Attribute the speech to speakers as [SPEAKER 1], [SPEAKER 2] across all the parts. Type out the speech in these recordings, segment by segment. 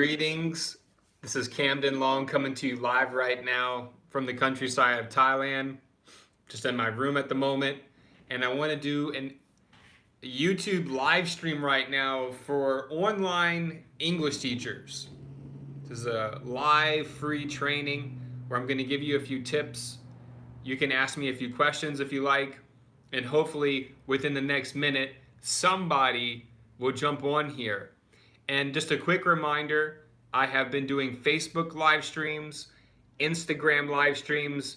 [SPEAKER 1] Greetings. This is Camden Long coming to you live right now from the countryside of Thailand. Just in my room at the moment. And I want to do a YouTube live stream right now for online English teachers. This is a live free training where I'm going to give you a few tips. You can ask me a few questions if you like. And hopefully within the next minute, somebody will jump on here. And just a quick reminder, I have been doing Facebook live streams, Instagram live streams.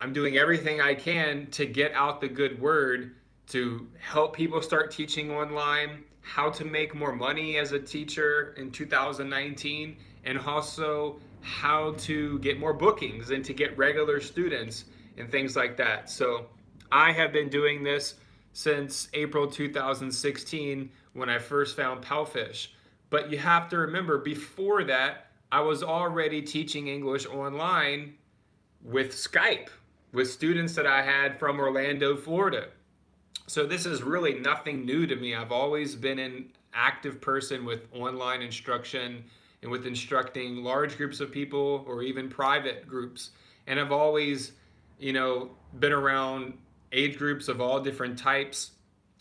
[SPEAKER 1] I'm doing everything I can to get out the good word to help people start teaching online, how to make more money as a teacher in 2019, and also how to get more bookings and to get regular students and things like that. So I have been doing this since April 2016 when I first found Palfish. But you have to remember, before that, I was already teaching English online with Skype, with students that I had from Orlando, Florida. So this is really nothing new to me. I've always been an active person with online instruction and with instructing large groups of people or even private groups. And I've always, been around age groups of all different types.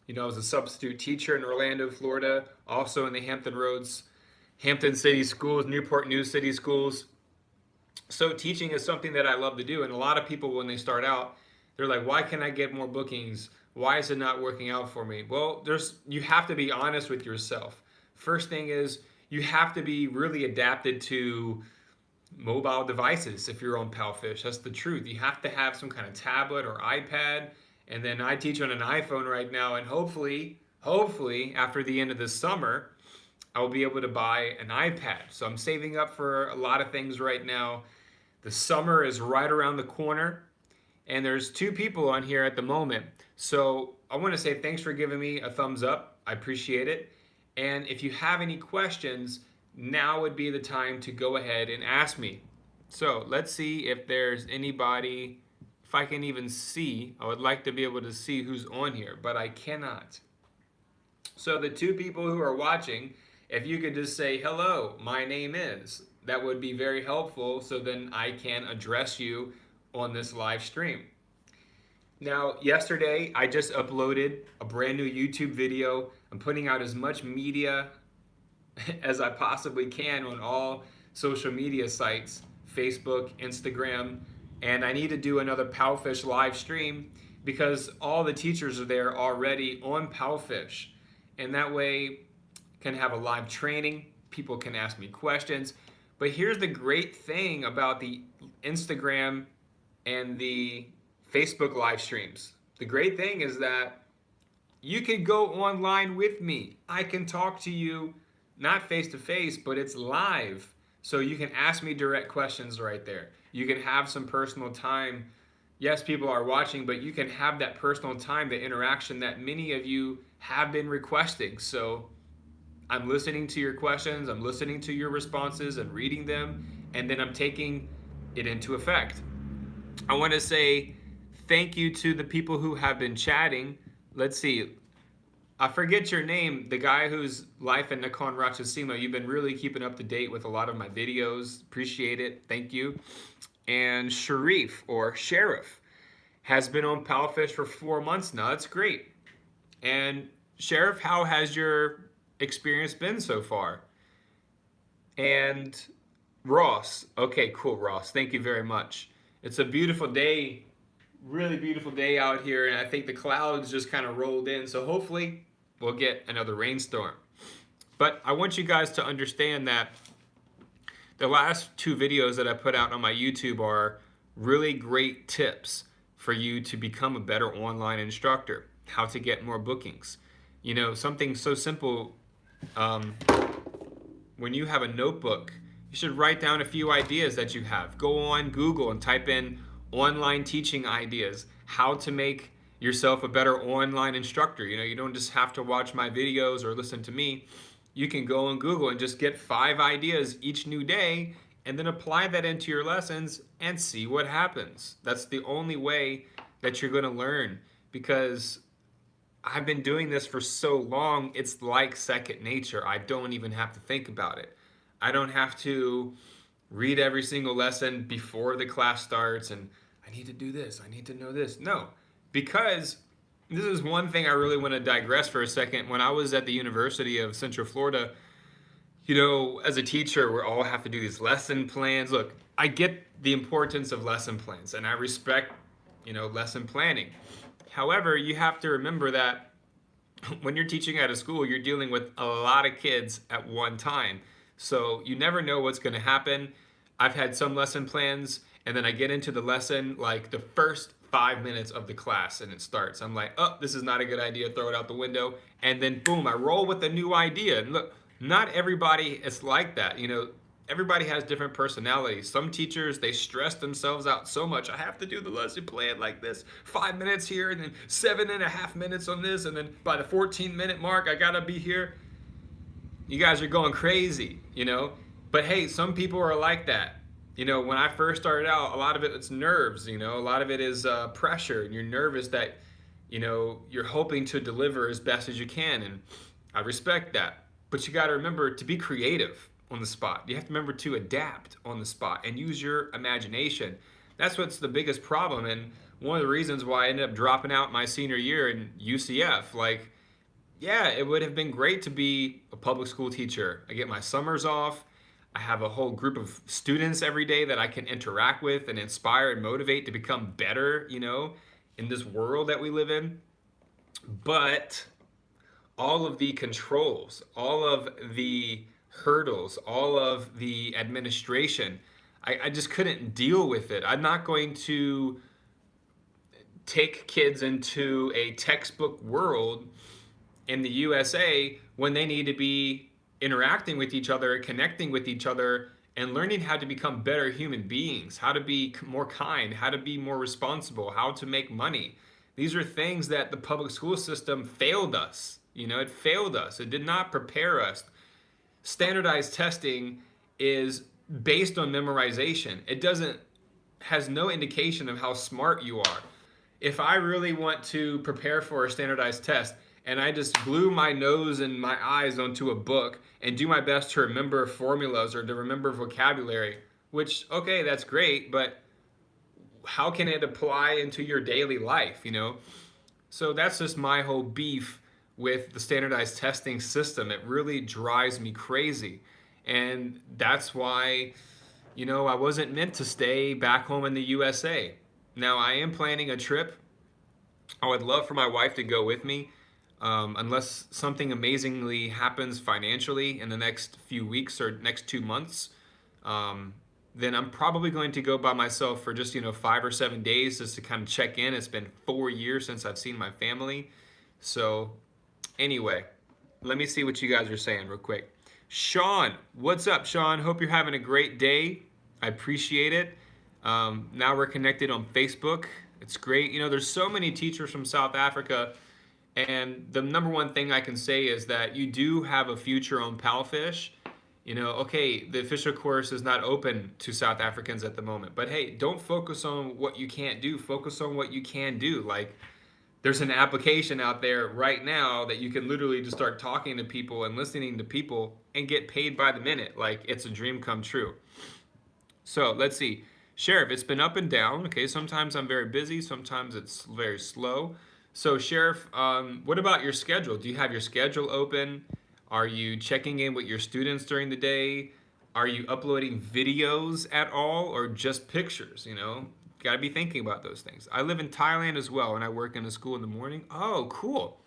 [SPEAKER 1] I was a substitute teacher in Orlando, Florida, also in the Hampton City schools, Newport News City schools. So teaching is something that I love to do. And a lot of people, when they start out, they're like, why can't I get more bookings? Why is it not working out for me? Well, you have to be honest with yourself. First thing is you have to be really adapted to mobile devices if you're on Palfish. That's the truth. You have to have some kind of tablet or iPad. And then I teach on an iPhone right now, and hopefully after the end of the summer, I'll be able to buy an iPad. So I'm saving up for a lot of things right now. The summer is right around the corner, and there's 2 people on here at the moment. So I want to say thanks for giving me a thumbs up. I appreciate it. And if you have any questions, now would be the time to go ahead and ask me. So let's see if there's anybody. If I can even see, I would like to be able to see who's on here, but I cannot. So the 2 people who are watching, if you could just say, hello, my name is, that would be very helpful, so then I can address you on this live stream. Now, yesterday, I just uploaded a brand new YouTube video. I'm putting out as much media as I possibly can on all social media sites, Facebook, Instagram, and I need to do another Palfish live stream because all the teachers are there already on Palfish. And that way can have a live training. People can ask me questions. But here's the great thing about the Instagram and the Facebook live streams. The great thing is that you can go online with me. I can talk to you, not face to face, but it's live. So you can ask me direct questions right there. You can have some personal time. Yes, people are watching, but you can have that personal time, the interaction that many of you have been requesting. So I'm listening to your questions, I'm listening to your responses and reading them, and then I'm taking it into effect. I want to say thank you to the people who have been chatting. Let's see. I forget your name, the guy who's life in Nakhon Ratchasima. You've been really keeping up to date with a lot of my videos. Appreciate it. Thank you. And Sharif, or Sheriff, has been on Palfish for 4 months now. That's great. And Sheriff, how has your experience been so far? And Ross. Okay, cool, Ross. Thank you very much. It's a beautiful day. Really beautiful day out here, and I think the clouds just kind of rolled in, so hopefully we'll get another rainstorm. But I want you guys to understand that the last 2 videos that I put out on my YouTube are really great tips for you to become a better online instructor, how to get more bookings. Something so simple, when you have a notebook, you should write down a few ideas that you have. Go on Google and type in online teaching ideas, how to make yourself a better online instructor. You don't just have to watch my videos or listen to me. You can go on Google and just get 5 ideas each new day and then apply that into your lessons and see what happens. That's the only way that you're going to learn, because I've been doing this for so long, it's like second nature. I don't even have to think about it. I don't have to read every single lesson before the class starts and I need to do this, I need to know this. No, because this is one thing I really want to digress for a second. When I was at the University of Central Florida, as a teacher, we all have to do these lesson plans. Look, I get the importance of lesson plans and I respect, lesson planning. However, you have to remember that when you're teaching at a school, you're dealing with a lot of kids at one time. So you never know what's going to happen. I've had some lesson plans, and then I get into the lesson like the first 5 minutes of the class and it starts. I'm like, oh, this is not a good idea, throw it out the window. And then boom, I roll with a new idea. And look, not everybody is like that. Everybody has different personalities. Some teachers, they stress themselves out so much. I have to do the lesson plan like this. 5 minutes here and then 7.5 minutes on this. And then by the 14-minute mark, I gotta be here. You guys are going crazy, But hey, some people are like that. When I first started out, a lot of it's nerves, a lot of it is pressure. And you're nervous that, you're hoping to deliver as best as you can. And I respect that. But you gotta remember to be creative on the spot. You have to remember to adapt on the spot and use your imagination. That's what's the biggest problem, and one of the reasons why I ended up dropping out my senior year in UCF. Like, yeah, it would have been great to be a public school teacher. I get my summers off. I have a whole group of students every day that I can interact with and inspire and motivate to become better, in this world that we live in. But all of the controls, all of the hurdles, all of the administration, I just couldn't deal with it. I'm not going to take kids into a textbook world in the USA when they need to be interacting with each other, connecting with each other, and learning how to become better human beings, how to be more kind, how to be more responsible, how to make money. These are things that the public school system failed us. It failed us. It did not prepare us. Standardized testing is based on memorization. It has no indication of how smart you are. If I really want to prepare for a standardized test and I just glue my nose and my eyes onto a book and do my best to remember formulas or to remember vocabulary, which, okay, that's great, but how can it apply into your daily life, So that's just my whole beef with the standardized testing system. It really drives me crazy. And that's why, I wasn't meant to stay back home in the USA. Now, I am planning a trip. I would love for my wife to go with me, unless something amazingly happens financially in the next few weeks or next 2 months. Then I'm probably going to go by myself for just, 5 or 7 days just to kind of check in. It's been 4 years since I've seen my family. So anyway, let me see what you guys are saying real quick. Sean, what's up, Sean? Hope you're having a great day. I appreciate it. Now we're connected on Facebook. It's great. There's so many teachers from South Africa, and the number one thing I can say is that you do have a future on Palfish. Okay, the official course is not open to South Africans at the moment, but hey, don't focus on what you can't do. Focus on what you can do. Like, there's an application out there right now that you can literally just start talking to people and listening to people and get paid by the minute. Like, it's a dream come true. So let's see. Sheriff, it's been up and down. Okay, sometimes I'm very busy, sometimes it's very slow. So Sheriff, what about your schedule? Do you have your schedule open? Are you checking in with your students during the day? Are you uploading videos at all or just pictures? Got to be thinking about those things. I live in Thailand as well, and I work in a school in the morning. Oh, cool.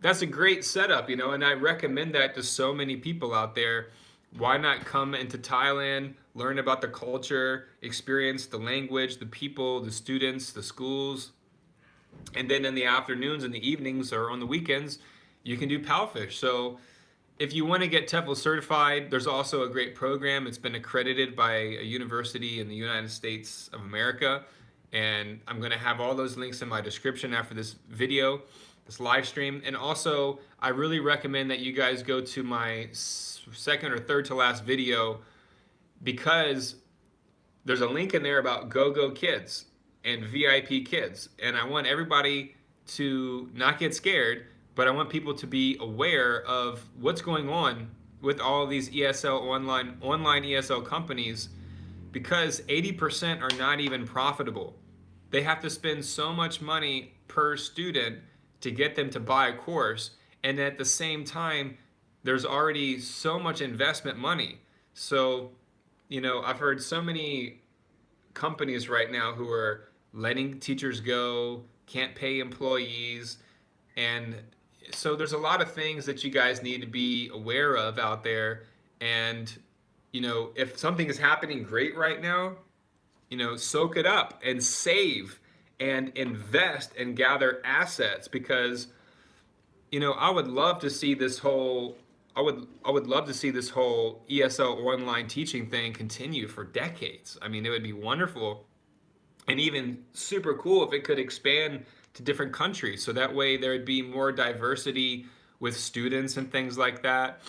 [SPEAKER 1] That's a great setup, and I recommend that to so many people out there. Why not come into Thailand, learn about the culture, experience the language, the people, the students, the schools, and then in the afternoons and the evenings or on the weekends, you can do Palfish. So if you want to get TEFL certified, there's also a great program. It's been accredited by a university in the United States of America. And I'm going to have all those links in my description after this video, this live stream. And also, I really recommend that you guys go to my second or third to last video, because there's a link in there about Go-Go Kids and VIP Kids. And I want everybody to not get scared, but I want people to be aware of what's going on with all of these ESL online ESL companies, because 80% are not even profitable. They have to spend so much money per student to get them to buy a course, and at the same time there's already so much investment money. So, I've heard so many companies right now who are letting teachers go, can't pay employees, and so there's a lot of things that you guys need to be aware of out there. And if something is happening great right now, soak it up and save and invest and gather assets, because I would love to see this whole I would love to see this whole ESL online teaching thing continue for decades. I mean, it would be wonderful and even super cool if it could expand to different countries, so that way there would be more diversity with students and things like that.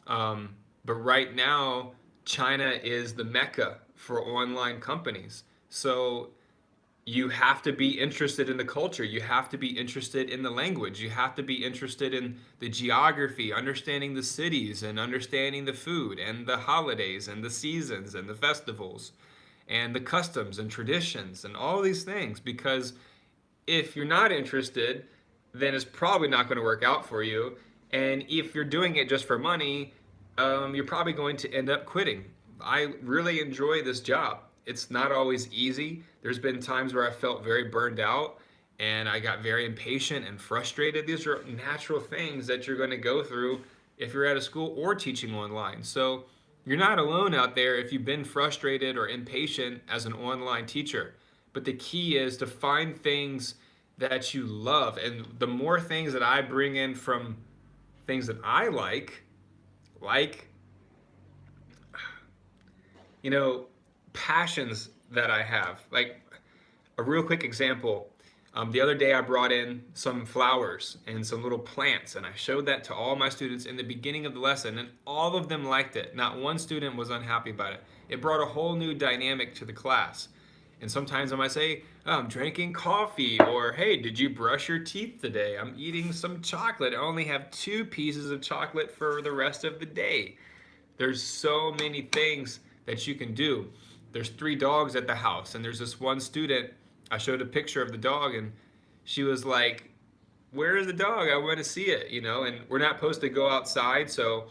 [SPEAKER 1] But right now, China is the mecca for online companies. So you have to be interested in the culture. You have to be interested in the language. You have to be interested in the geography, understanding the cities and understanding the food and the holidays and the seasons and the festivals and the customs and traditions and all these things. Because if you're not interested, then it's probably not going to work out for you. And if you're doing it just for money, you're probably going to end up quitting. I really enjoy this job. It's not always easy. There's been times where I felt very burned out and I got very impatient and frustrated. These are natural things that you're going to go through if you're at a school or teaching online. So you're not alone out there if you've been frustrated or impatient as an online teacher. But the key is to find things that you love. And the more things that I bring in from things that I like, passions that I have. Like a real quick example, the other day I brought in some flowers and some little plants, and I showed that to all my students in the beginning of the lesson, and all of them liked it. Not one student was unhappy about it. It brought a whole new dynamic to the class. And sometimes I might say, oh, I'm drinking coffee, or hey, did you brush your teeth today? I'm eating some chocolate. I only have 2 pieces of chocolate for the rest of the day. There's so many things that you can do. There's 3 dogs at the house, and there's this one student, I showed a picture of the dog, and she was like, where is the dog? I want to see it, and we're not supposed to go outside, so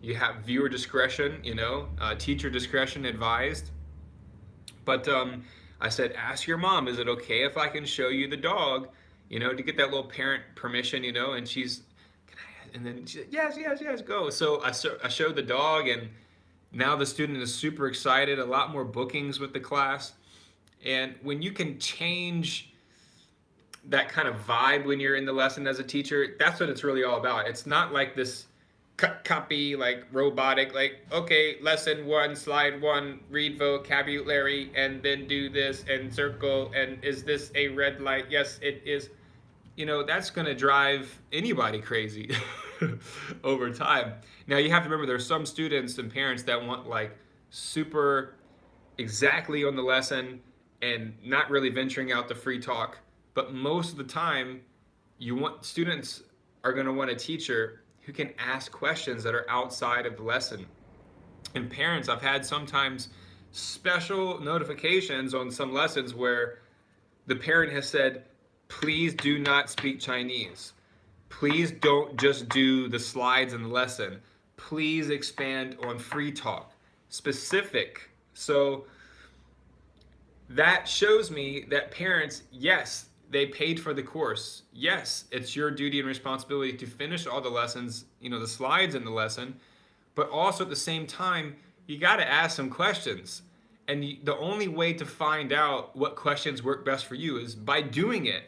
[SPEAKER 1] you have viewer discretion, teacher discretion advised. But I said, ask your mom, is it okay if I can show you the dog, to get that little parent permission, and she's, and then she said, yes, go. So I showed the dog, and now the student is super excited, a lot more bookings with the class. And when you can change that kind of vibe when you're in the lesson as a teacher, that's what it's really all about. It's not like this cut copy, like robotic, like, okay, lesson 1, slide 1, read vocabulary, and then do this and circle, and is this a red light? Yes, it is. That's going to drive anybody crazy over time. Now, you have to remember there's some students and parents that want like super exactly on the lesson and not really venturing out to free talk. But most of the time, students are going to want a teacher who can ask questions that are outside of the lesson. And parents, I've had sometimes special notifications on some lessons where the parent has said, please do not speak Chinese. Please don't just do the slides in the lesson. Please expand on free talk. Specific. So that shows me that parents, yes, they paid for the course. Yes, it's your duty and responsibility to finish all the lessons, the slides in the lesson, but also at the same time, you got to ask some questions. And the only way to find out what questions work best for you is by doing it,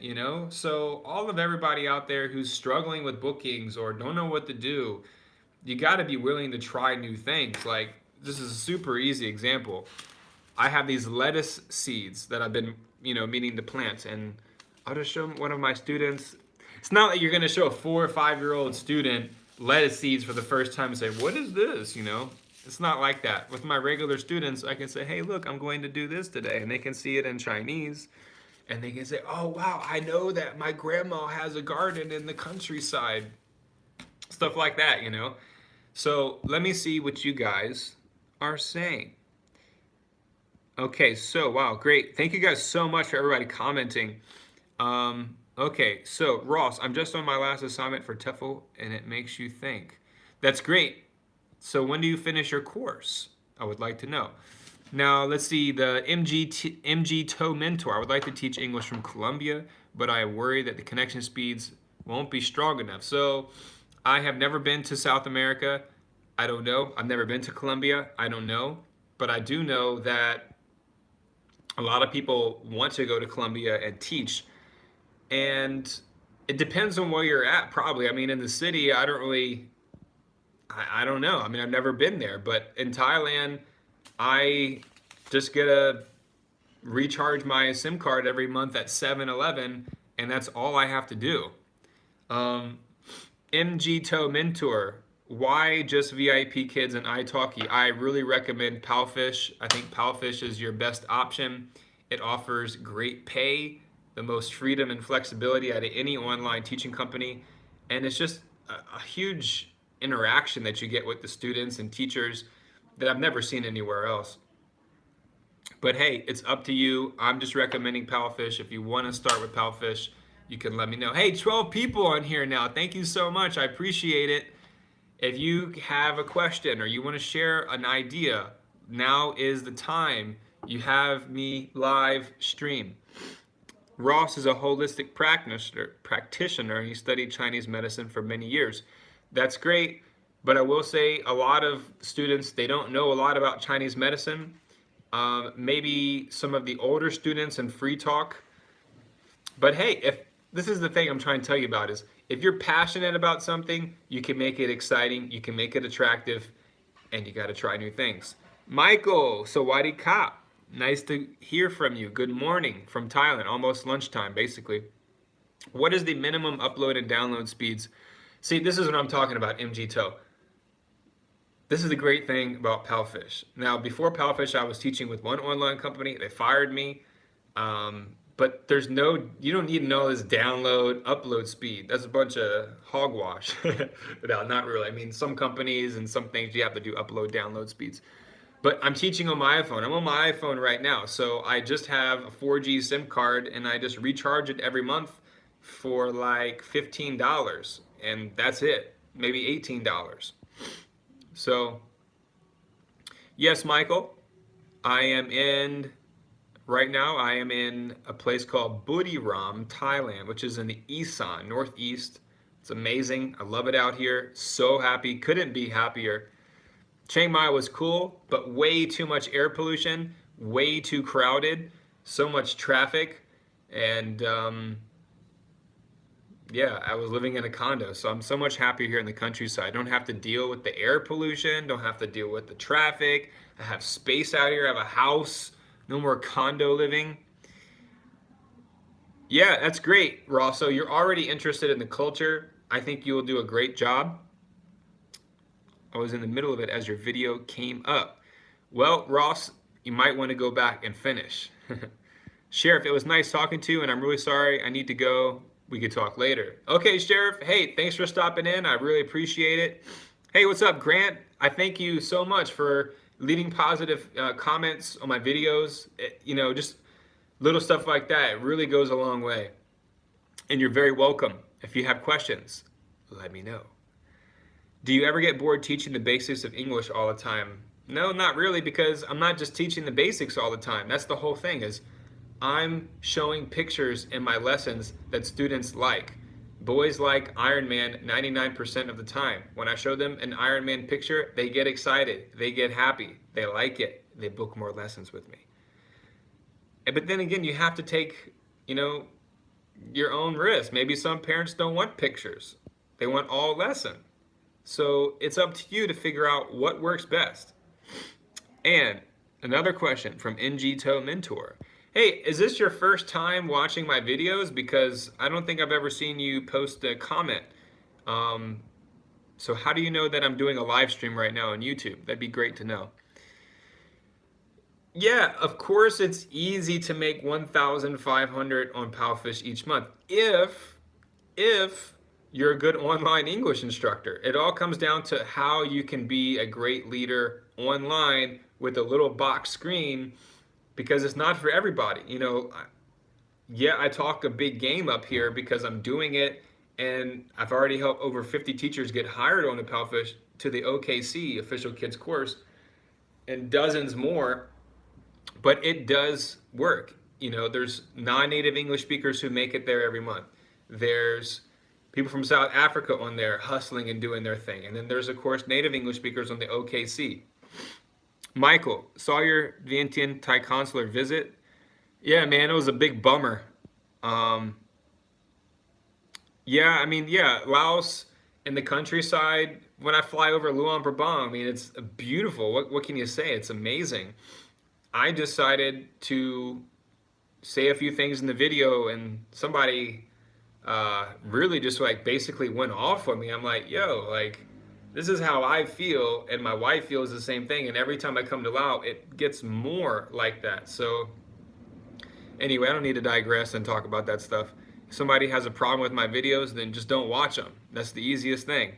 [SPEAKER 1] So all of everybody out there who's struggling with bookings or don't know what to do, you got to be willing to try new things. Like, this is a super easy example. I have these lettuce seeds that I've been, meaning to plant, and I'll just show one of my students. It's not like you're going to show a 4 or 5-year-old student lettuce seeds for the first time and say, what is this, It's not like that. With my regular students, I can say, hey, look, I'm going to do this today. And they can see it in Chinese. And they can say, oh, wow, I know that my grandma has a garden in the countryside. Stuff like that, So let me see what you guys are saying. Okay, so wow, great. Thank you guys so much for everybody commenting. Okay, so Ross, I'm just on my last assignment for TEFL and it makes you think. That's great. So when do you finish your course? I would like to know. Now let's see, the MG Toe Mentor. I would like to teach English from Colombia, but I worry that the connection speeds won't be strong enough. So I have never been to South America. I don't know. I've never been to Colombia. I don't know. But I do know that a lot of people want to go to Colombia and teach. And it depends on where you're at, probably. I mean, in the city, I don't really, I don't know. I mean, I've never been there. But in Thailand, I just get to recharge my SIM card every month at 7-Eleven, and that's all I have to do. MG Toe Mentor, why just VIP kids and italki? I really recommend Palfish. I think Palfish is your best option. It offers great pay, the most freedom and flexibility out of any online teaching company, and it's just a huge interaction that you get with the students and teachers that I've never seen anywhere else. But hey, it's up to you. I'm just recommending Palfish. If you want to start with Palfish, you can let me know. Hey, 12 people on here now. Thank you so much. I appreciate it. If you have a question or you want to share an idea, now is the time. You have me live stream. Ross is a holistic practitioner, and he studied Chinese medicine for many years. That's great, but I will say a lot of students, they don't know a lot about Chinese medicine. Maybe some of the older students in free talk. But hey, if this is the thing I'm trying to tell you about is if you're passionate about something, you can make it exciting, you can make it attractive, and you got to try new things. Michael, Sawadee Ka. Nice to hear from you. Good morning from Thailand, almost lunchtime, basically. What is the minimum upload and download speeds? See, this is what I'm talking about, MG This is the great thing about Palfish. Now, before Palfish, I was teaching with one online company. They fired me. But there's no, you don't need to know this download, upload speed. That's a bunch of hogwash. No, not really. I mean, some companies and some things you have to do upload, download speeds. But I'm teaching on my iPhone. I'm on my iPhone right now. So I just have a 4G SIM card and I just recharge it every month for like $15. And that's it. Maybe $18. So, yes, Michael, right now I am in a place called Buriram, Thailand, which is in the Isan, northeast. It's amazing. I love it out here. So happy. Couldn't be happier. Chiang Mai was cool, but way too much air pollution, way too crowded, so much traffic, and yeah, I was living in a condo, so I'm so much happier here in the countryside. I don't have to deal with the air pollution, don't have to deal with the traffic. I have space out here, I have a house, no more condo living. Yeah, that's great, Ross. So you're already interested in the culture. I think you will do a great job. I was in the middle of it as your video came up. Well, Ross, you might want to go back and finish. Sheriff, it was nice talking to you, and I'm really sorry. I need to go. We could talk later. Okay, Sheriff. Hey, thanks for stopping in. I really appreciate it. Hey, what's up, Grant? I thank you so much for leaving positive comments on my videos. You know, just little stuff like that. It really goes a long way. And you're very welcome. If you have questions, let me know. Do you ever get bored teaching the basics of English all the time? No, not really, because I'm not just teaching the basics all the time. That's the whole thing, is I'm showing pictures in my lessons that students like. Boys like Iron Man 99% of the time. When I show them an Iron Man picture, they get excited, they get happy, they like it, they book more lessons with me. But then again, you have to take, you know, your own risk. Maybe some parents don't want pictures. They want all lesson. So it's up to you to figure out what works best. And another question from NG Toe Mentor. Hey, is this your first time watching my videos? Because I don't think I've ever seen you post a comment. So how do you know that I'm doing a live stream right now on YouTube? That'd be great to know. Yeah, of course it's easy to make 1,500 on Palfish each month if you're a good online English instructor. It all comes down to how you can be a great leader online with a little box screen, because it's not for everybody. You know, yeah, I talk a big game up here because I'm doing it, and I've already helped over 50 teachers get hired on the Palfish to the OKC official kids course, and dozens more. But it does work. You know, there's non-native English speakers who make it there every month. There's people from South Africa on there hustling and doing their thing. And then there's, of course, native English speakers on the OKC. Michael, saw your Vientiane Thai consular visit. Yeah, man, it was a big bummer. Um, yeah, I mean, yeah, Laos in the countryside. When I fly over Luang Prabang, I mean, it's beautiful. What can you say? It's amazing. I decided to say a few things in the video, and somebody really just like basically went off on me. I'm like, yo, like, this is how I feel, and my wife feels the same thing. And every time I come to Laos, it gets more like that. So anyway, I don't need to digress and talk about that stuff. If somebody has a problem with my videos, then just don't watch them. That's the easiest thing.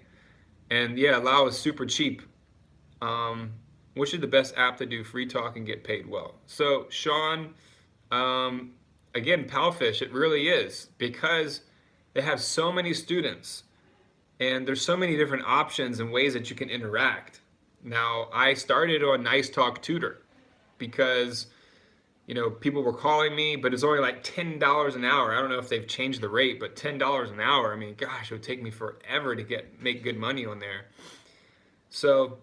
[SPEAKER 1] And yeah, Laos is super cheap. Which is the best app to do free talk and get paid well? So Sean, again, Palfish, it really is, because they have so many students and there's so many different options and ways that you can interact. Now, I started on Nice Talk Tutor because, you know, people were calling me, but it's only like $10 an hour. I don't know if they've changed the rate, but $10 an hour, I mean, gosh, it would take me forever to make good money on there. So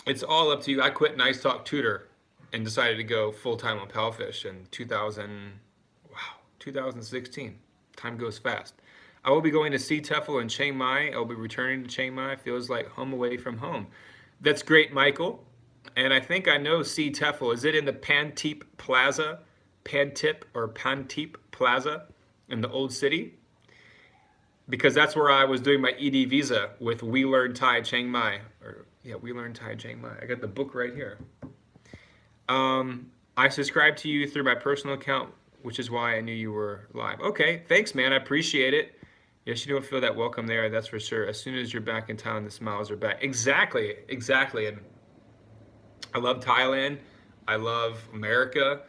[SPEAKER 1] it's all up to you. I quit Nice Talk Tutor and decided to go full-time on Palfish in 2016. Time goes fast. I will be going to see TEFL in Chiang Mai. I will be returning to Chiang Mai. Feels like home away from home. That's great, Michael. And I think I know see TEFL. Is it in the Pantip Plaza? Pantip Plaza in the old city? Because that's where I was doing my ED visa with We Learn Thai Chiang Mai. Yeah, We Learn Thai Chiang Mai. I got the book right here. I subscribed to you through my personal account, which is why I knew you were live. Okay, thanks, man. I appreciate it. Yes, you don't feel that welcome there, that's for sure. As soon as you're back in town, the smiles are back. Exactly. And I love Thailand. I love America.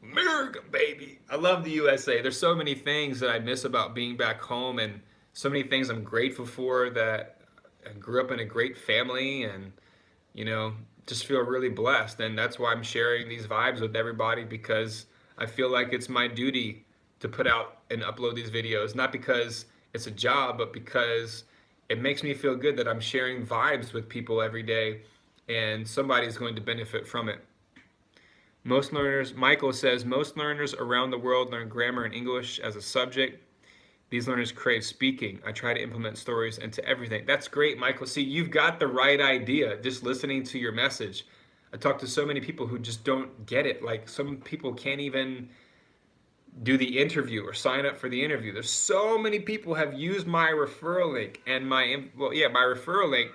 [SPEAKER 1] America, baby. I love the USA. There's so many things that I miss about being back home, and so many things I'm grateful for, that I grew up in a great family, and, you know, just feel really blessed. And that's why I'm sharing these vibes with everybody, because I feel like it's my duty to put out and upload these videos, not because it's a job, but because it makes me feel good that I'm sharing vibes with people every day, and somebody's going to benefit from it. Most learners, Michael says, most learners around the world learn grammar and English as a subject. These learners crave speaking. I try to implement stories into everything. That's great, Michael. See, you've got the right idea just listening to your message. I talk to so many people who just don't get it. Like, some people can't even do the interview or sign up for the interview. There's so many people have used my referral link, and my referral link.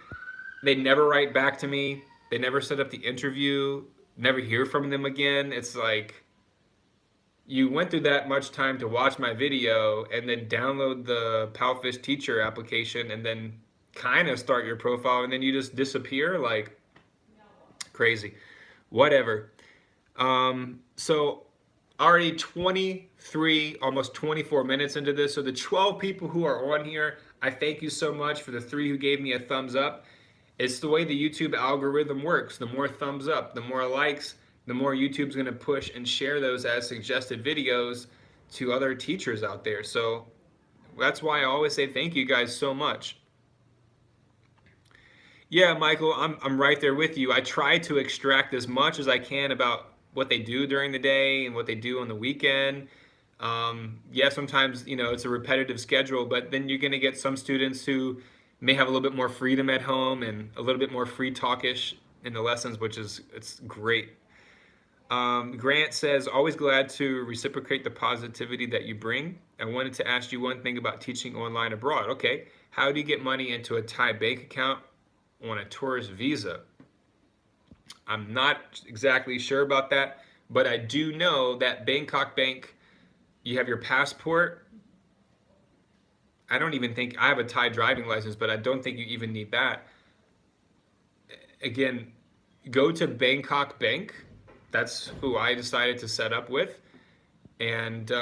[SPEAKER 1] They never write back to me. They never set up the interview. Never hear from them again. It's like, you went through that much time to watch my video and then download the Palfish teacher application and then kind of start your profile, and then you just disappear. Like, crazy. Whatever. So already 23, almost 24 minutes into this. So the 12 people who are on here, I thank you so much. For the 3 who gave me a thumbs up, it's the way the YouTube algorithm works. The more thumbs up, the more likes, the more YouTube's going to push and share those as suggested videos to other teachers out there. So that's why I always say thank you guys so much. Yeah, Michael, I'm right there with you. I try to extract as much as I can about what they do during the day and what they do on the weekend. Yeah, sometimes, you know, it's a repetitive schedule, but then you're going to get some students who may have a little bit more freedom at home and a little bit more free talkish in the lessons, it's great. Grant says, always glad to reciprocate the positivity that you bring. I wanted to ask you one thing about teaching online abroad. Okay, how do you get money into a Thai bank account on a tourist visa? I'm not exactly sure about that, but I do know that Bangkok Bank, you have your passport, I don't even think I have a Thai driving license, but I don't think you even need that. Again, go to Bangkok Bank. That's who I decided to set up with, and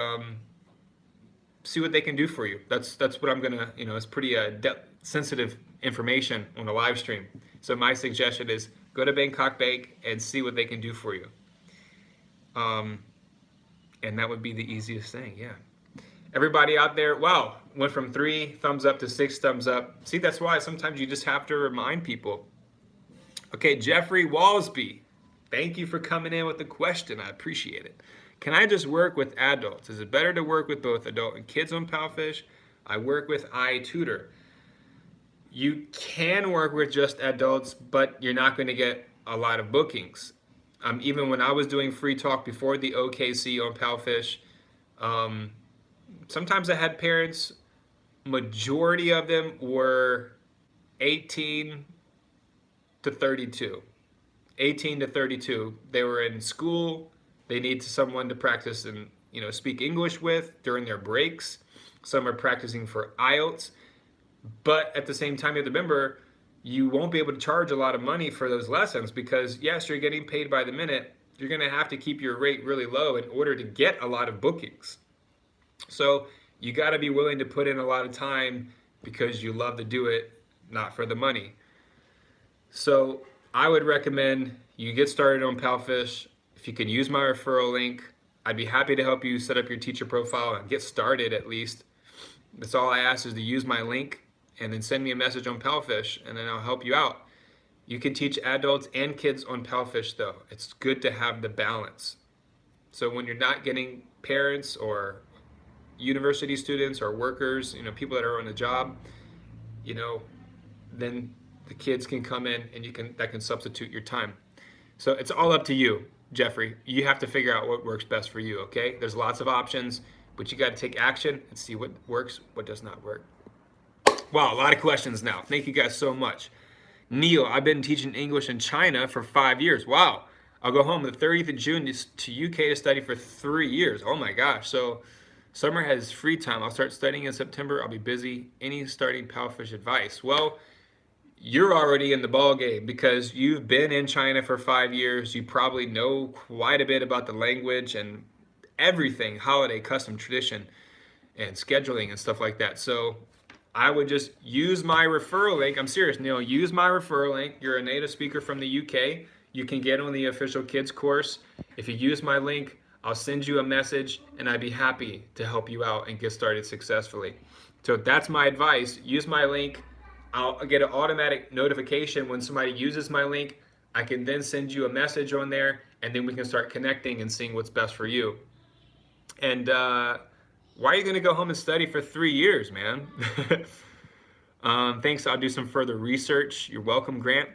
[SPEAKER 1] see what they can do for you. That's what I'm gonna, it's pretty sensitive information on a live stream. So my suggestion is go to Bangkok Bank and see what they can do for you. And that would be the easiest thing, yeah. Everybody out there, wow, went from 3 thumbs up to 6 thumbs up. See, that's why sometimes you just have to remind people. Okay, Jeffrey Walsby, thank you for coming in with the question. I appreciate it. Can I just work with adults? Is it better to work with both adult and kids on Palfish? I work with iTutor. You can work with just adults, but you're not going to get a lot of bookings. Even when I was doing free talk before the OKC on Palfish, sometimes I had parents, majority of them were 18 to 32. 18 to 32. They were in school. They need someone to practice and speak English with during their breaks. Some are practicing for IELTS. But at the same time, you have to remember, you won't be able to charge a lot of money for those lessons because, yes, you're getting paid by the minute. You're going to have to keep your rate really low in order to get a lot of bookings. So you got to be willing to put in a lot of time because you love to do it, not for the money. So I would recommend you get started on Palfish. If you can use my referral link, I'd be happy to help you set up your teacher profile and get started at least. That's all I ask is to use my link and then send me a message on Palfish and then I'll help you out. You can teach adults and kids on Palfish though. It's good to have the balance. So when you're not getting parents or university students or workers, people that are on a job, then the kids can come in and that can substitute your time. So it's all up to you, Jeffrey. You have to figure out what works best for you, okay? There's lots of options, but you got to take action and see what works, what does not work. Wow, a lot of questions now. Thank you guys so much. Neil, I've been teaching English in China for 5 years. Wow. I'll go home the 30th of June to UK to study for 3 years. Oh my gosh. So summer has free time. I'll start studying in September. I'll be busy. Any starting Palfish advice? Well, you're already in the ball game because you've been in China for 5 years. You probably know quite a bit about the language and everything, holiday, custom, tradition, and scheduling and stuff like that. So I would just use my referral link. I'm serious, Neil. Use my referral link. You're a native speaker from the UK. You can get on the official kids course. If you use my link, I'll send you a message and I'd be happy to help you out and get started successfully. So that's my advice. Use my link. I'll get an automatic notification when somebody uses my link. I can then send you a message on there and then we can start connecting and seeing what's best for you. And why are you going to go home and study for 3 years, man? Thanks. I'll do some further research. You're welcome, Grant.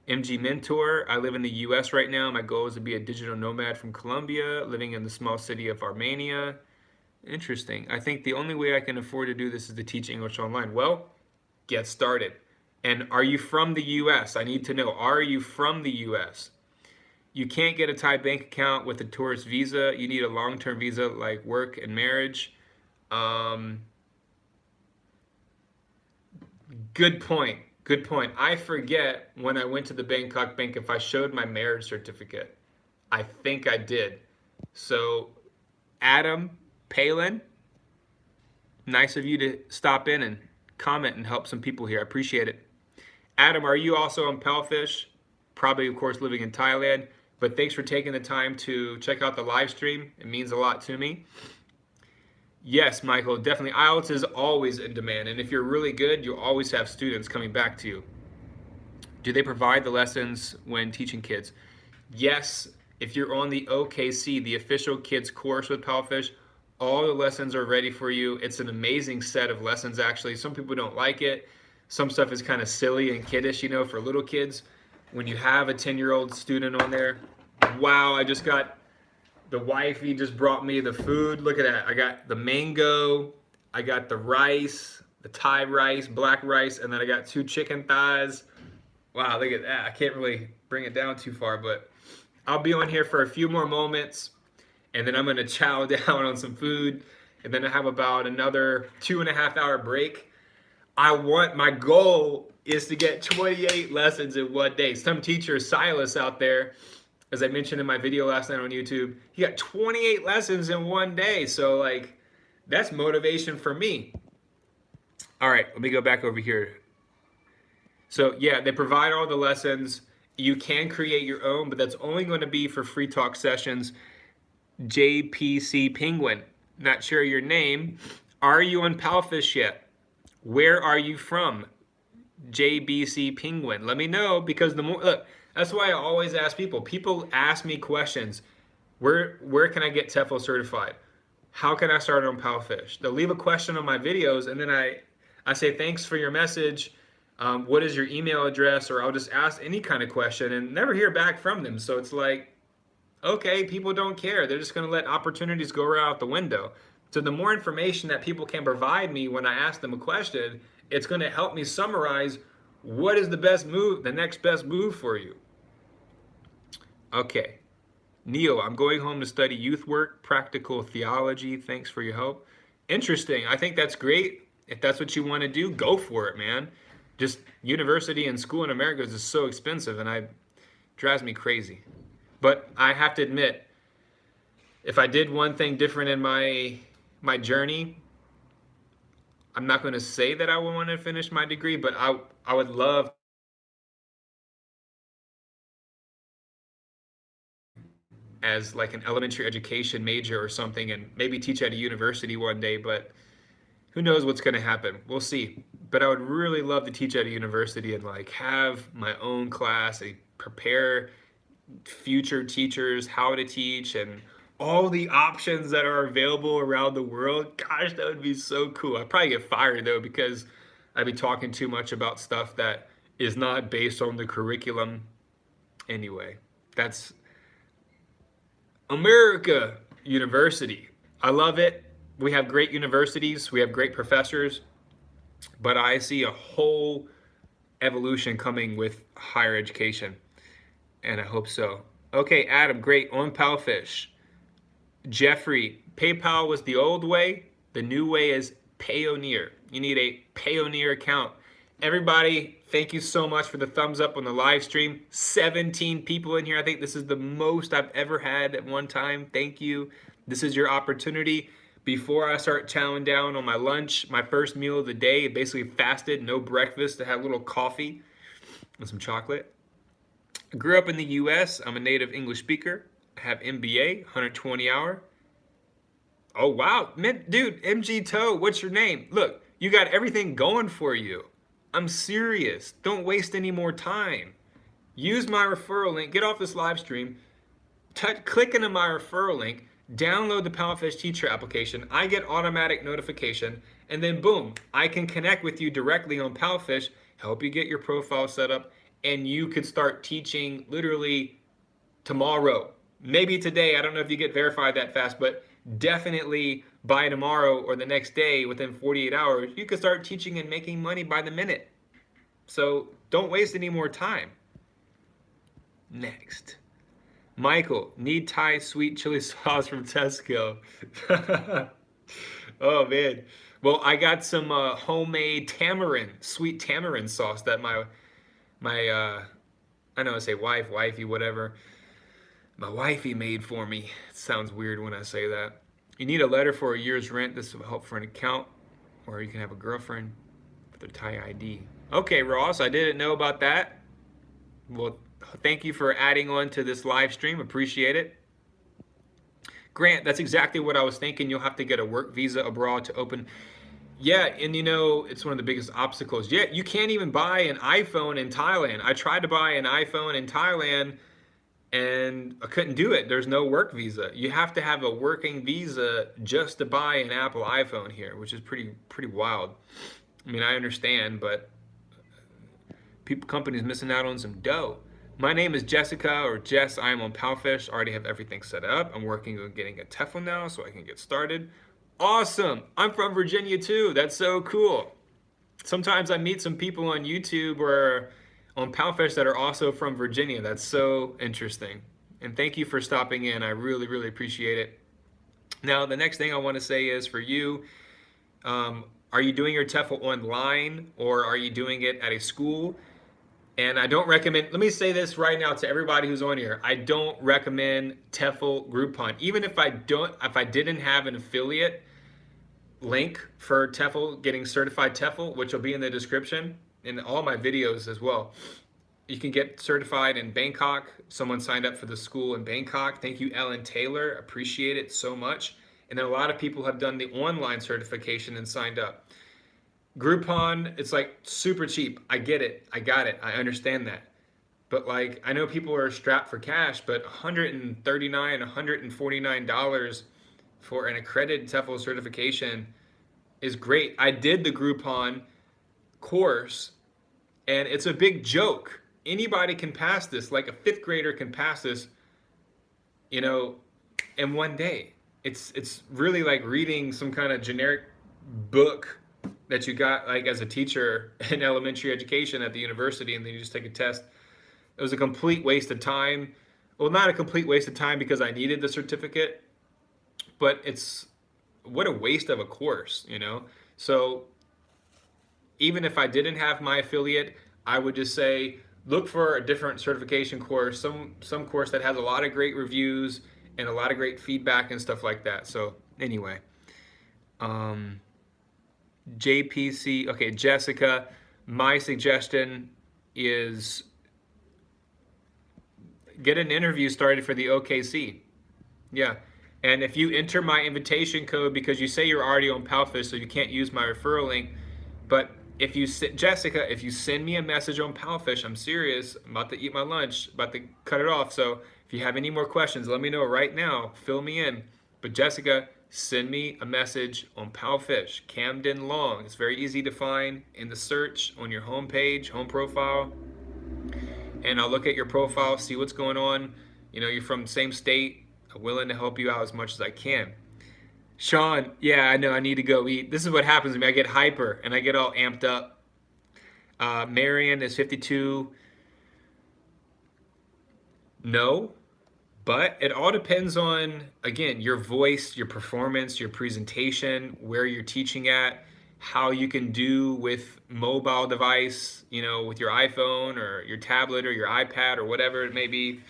[SPEAKER 1] MG Mentor. I live in the US right now. My goal is to be a digital nomad from Colombia, living in the small city of Armenia. Interesting. I think the only way I can afford to do this is to teach English online. Well, get started. And are you from the US? I need to know, are you from the US? You can't get a Thai bank account with a tourist visa. You need a long-term visa like work and marriage. Good point. Good point. I forget when I went to the Bangkok bank if I showed my marriage certificate. I think I did. So, Adam Palin, nice of you to stop in and comment and help some people here. I appreciate it. Adam, are you also on Palfish? Probably, of course, living in Thailand. But thanks for taking the time to check out the live stream. It means a lot to me. Yes, Michael, definitely. IELTS is always in demand. And if you're really good, you'll always have students coming back to you. Do they provide the lessons when teaching kids? Yes, if you're on the OKC, the official kids course with Palfish, all the lessons are ready for you. It's an amazing set of lessons, actually. Some people don't like it. Some stuff is kind of silly and kiddish, for little kids. When you have a 10-year-old student on there, wow, I just got, the wifey just brought me the food. Look at that. I got the mango, I got the rice, the Thai rice, black rice, and then I got 2 chicken thighs. Wow, look at that. I can't really bring it down too far, but I'll be on here for a few more moments, and then I'm going to chow down on some food, and then I have about another 2.5 hour break. My goal is to get 28 lessons in one day. Some teacher, Silas out there, as I mentioned in my video last night on YouTube, he got 28 lessons in one day. So like, that's motivation for me. All right, let me go back over here. So yeah, they provide all the lessons. You can create your own, but that's only going to be for free talk sessions. JPC Penguin, not sure your name. Are you on Palfish yet? Where are you from? JBC Penguin. Let me know, because the more, look, that's why I always ask people. People ask me questions. Where can I get TEFL certified? How can I start on Palfish? They'll leave a question on my videos, and then I say, thanks for your message. What is your email address? Or I'll just ask any kind of question and never hear back from them. So it's like, okay, people don't care. They're just going to let opportunities go right out the window. So the more information that people can provide me when I ask them a question, it's going to help me summarize what is the best move, the next best move for you. Okay. Neil, I'm going home to study youth work, practical theology. Thanks for your help. Interesting. I think that's great. If that's what you want to do, go for it, man. Just university and school in America is just so expensive, and it drives me crazy. But I have to admit, if I did one thing different in my journey, I'm not going to say that I would want to finish my degree, but I would love as like an elementary education major or something, and maybe teach at a university one day, but who knows what's going to happen. We'll see. But I would really love to teach at a university and like have my own class and prepare future teachers how to teach and all the options that are available around the world. Gosh, that would be so cool. I'd probably get fired though, because I'd be talking too much about stuff that is not based on the curriculum. Anyway, that's America University. I love it. We have great universities. We have great professors. But I see a whole evolution coming with higher education. And I hope so. Okay, Adam, great. On Palfish. Jeffrey, PayPal was the old way. The new way is Payoneer. You need a Payoneer account. Everybody, thank you so much for the thumbs up on the live stream. 17 people in here. I think this is the most I've ever had at one time. Thank you. This is your opportunity. Before I start chowing down on my lunch, my first meal of the day, basically fasted, no breakfast. I had a little coffee and some chocolate. I grew up in the US. I'm a native English speaker. I have MBA, 120 hour. Oh, wow. Dude, MG Toe, what's your name? Look, you got everything going for you. I'm serious. Don't waste any more time. Use my referral link. Get off this live stream. Click into my referral link. Download the Palfish teacher application. I get automatic notification. And then boom, I can connect with you directly on Palfish, help you get your profile set up, and you could start teaching literally tomorrow. Maybe today. I don't know if you get verified that fast, but definitely by tomorrow or the next day, within 48 hours, you can start teaching and making money by the minute. So don't waste any more time. Next. Michael, need Thai sweet chili sauce from Tesco. Oh man. Well, I got some homemade sweet tamarind sauce that my I know I say wifey, whatever. My wifey made for me. It sounds weird when I say that. You need a letter for a year's rent. This will help for an account, or you can have a girlfriend with a Thai ID. Okay, Ross, I didn't know about that. Well, thank you for adding on to this live stream. Appreciate it. Grant, that's exactly what I was thinking. You'll have to get a work visa abroad to open. Yeah, and you know, it's one of the biggest obstacles. Yeah, you can't even buy an iPhone in Thailand. I tried to buy an iPhone in Thailand and I couldn't do it. There's no work visa. You have to have a working visa just to buy an Apple iPhone here, which is pretty wild. I mean, I understand, but companies missing out on some dough. My name is Jessica or Jess. I am on Palfish. Already have everything set up. I'm working on getting a TEFL now so I can get started. Awesome. I'm from Virginia too. That's so cool. Sometimes I meet some people on YouTube or on Palfish that are also from Virginia. That's so interesting. And thank you for stopping in. I really, really appreciate it. Now, the next thing I want to say is for you, are you doing your TEFL online or are you doing it at a school? And I don't recommend, let me say this right now to everybody who's on here. I don't recommend TEFL Groupon. Even if I didn't have an affiliate link for TEFL, getting certified TEFL, which will be in the description in all my videos as well. You can get certified in Bangkok. Someone signed up for the school in Bangkok. Thank you, Ellen Taylor. Appreciate it so much. And then a lot of people have done the online certification and signed up. Groupon, it's like super cheap. I get it. I got it. I understand that. But like, I know people are strapped for cash, but $139, $149 for an accredited TEFL certification is great. I did the Groupon course and it's a big joke. Anybody can pass this, like a fifth grader can pass this, you know, in one day. It's really like reading some kind of generic book that you got like as a teacher in elementary education at the university, and then you just take a test. It was a complete waste of time. Well, not a complete waste of time because I needed the certificate, but it's what a waste of a course, you know? So even if I didn't have my affiliate, I would just say, look for a different certification course, some course that has a lot of great reviews and a lot of great feedback and stuff like that. So anyway, JPC, okay, Jessica, my suggestion is get an interview started for the OKC. Yeah. And if you enter my invitation code, because you say you're already on Palfish, so you can't use my referral link, but if you, Jessica, if you send me a message on Palfish, I'm serious, I'm about to eat my lunch, about to cut it off. So if you have any more questions, let me know right now, fill me in. But Jessica, send me a message on Palfish, Camden Long. It's very easy to find in the search on your home page, home profile. And I'll look at your profile, see what's going on. You know, you're from the same state. I'm willing to help you out as much as I can. Sean, yeah, I know I need to go eat. This is what happens to me. I get hyper and I get all amped up. Marion is 52. No, but it all depends on, again, your voice, your performance, your presentation, where you're teaching at, how you can do with mobile device, you know, with your iPhone or your tablet or your iPad or whatever it may be,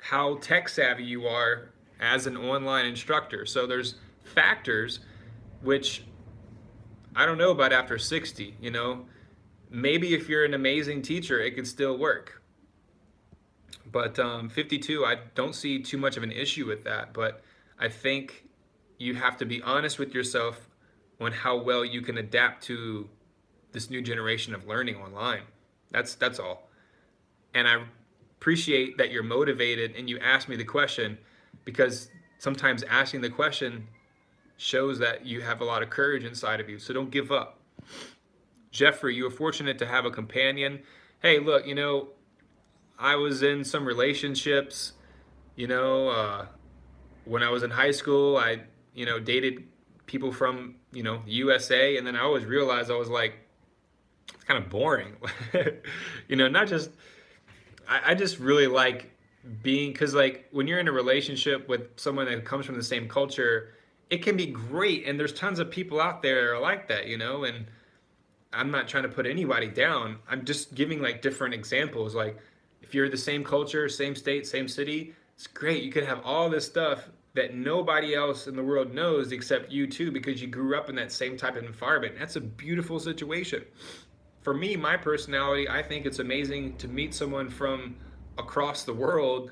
[SPEAKER 1] how tech savvy you are as an online instructor. So there's factors which I don't know about after 60, you know. Maybe if you're an amazing teacher, it could still work. But 52, I don't see too much of an issue with that. But I think you have to be honest with yourself on how well you can adapt to this new generation of learning online. That's all. And I appreciate that you're motivated and you asked me the question, because sometimes asking the question shows that you have a lot of courage inside of you. So don't give up. Jeffrey, you were fortunate to have a companion. Hey, look, you know, I was in some relationships, you know, when I was in high school, I, you know, dated people from, you know, the USA. And then I always realized I was like, it's kind of boring. You know, not just, I just really like being, because like when you're in a relationship with someone that comes from the same culture, it can be great. And there's tons of people out there that are like that, you know, and I'm not trying to put anybody down. I'm just giving like different examples. Like if you're the same culture, same state, same city, it's great. You could have all this stuff that nobody else in the world knows except you too, because you grew up in that same type of environment. That's a beautiful situation. For me, my personality, I think it's amazing to meet someone from across the world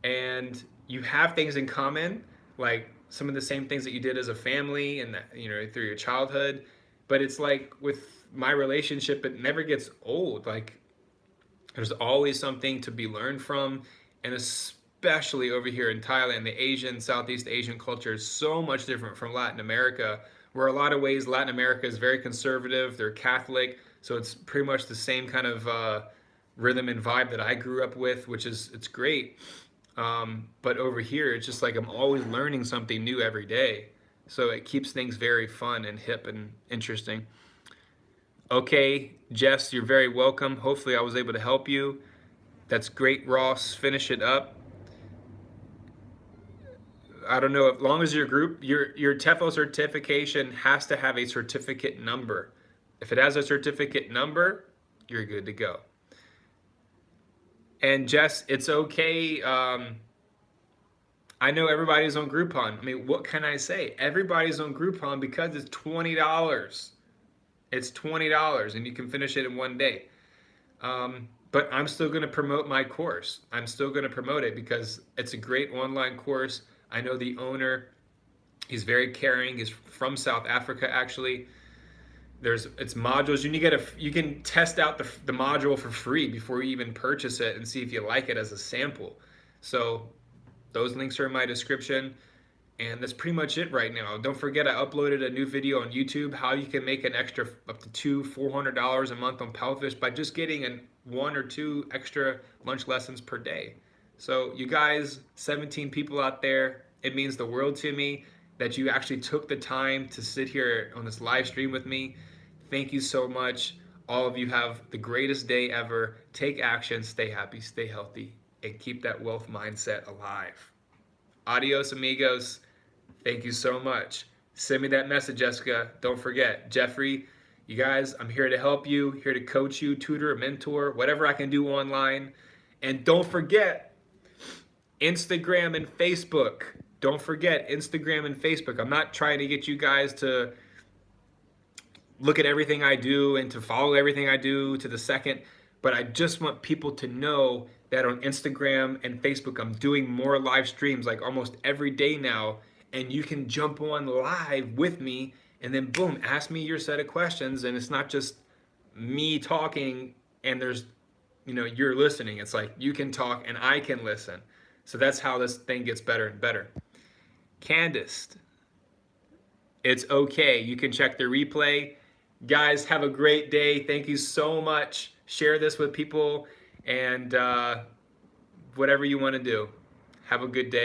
[SPEAKER 1] and you have things in common, like some of the same things that you did as a family and that, you know, through your childhood. But it's like with my relationship, it never gets old. Like there's always something to be learned from. And especially over here in Thailand, the Asian, Southeast Asian culture is so much different from Latin America, where a lot of ways Latin America is very conservative, they're Catholic, so it's pretty much the same kind of rhythm and vibe that I grew up with, which is, it's great. But over here, it's just like I'm always learning something new every day. So it keeps things very fun and hip and interesting. Okay, Jess, you're very welcome. Hopefully I was able to help you. That's great, Ross. Finish it up. I don't know, as long as your group, your TEFL certification has to have a certificate number. If it has a certificate number, you're good to go. And Jess, it's okay. I know everybody's on Groupon. I mean, what can I say? Everybody's on Groupon because it's $20. It's $20 and you can finish it in one day. But I'm still going to promote my course. I'm still going to promote it because it's a great online course. I know the owner. He's very caring. He's from South Africa, actually. It's modules. You can test out the module for free before you even purchase it and see if you like it as a sample. So those links are in my description. And that's pretty much it right now. Don't forget, I uploaded a new video on YouTube how you can make an extra up to $400 a month on Palfish by just getting 1 or 2 extra lunch lessons per day. So you guys, 17 people out there, it means the world to me that you actually took the time to sit here on this live stream with me. Thank you so much. All of you have the greatest day ever. Take action, stay happy, stay healthy, and keep that wealth mindset alive. Adios, amigos. Thank you so much. Send me that message, Jessica. Don't forget, Jeffrey, you guys, I'm here to help you, here to coach you, tutor, mentor, whatever I can do online. And don't forget, Instagram and Facebook. Don't forget Instagram and Facebook. I'm not trying to get you guys to look at everything I do and to follow everything I do to the second, but I just want people to know that on Instagram and Facebook, I'm doing more live streams like almost every day now, and you can jump on live with me and then boom, ask me your set of questions, and it's not just me talking and you're listening. It's like you can talk and I can listen. So that's how this thing gets better and better. Candace, it's okay. You can check the replay. Guys, have a great day. Thank you so much. Share this with people and whatever you want to do. Have a good day.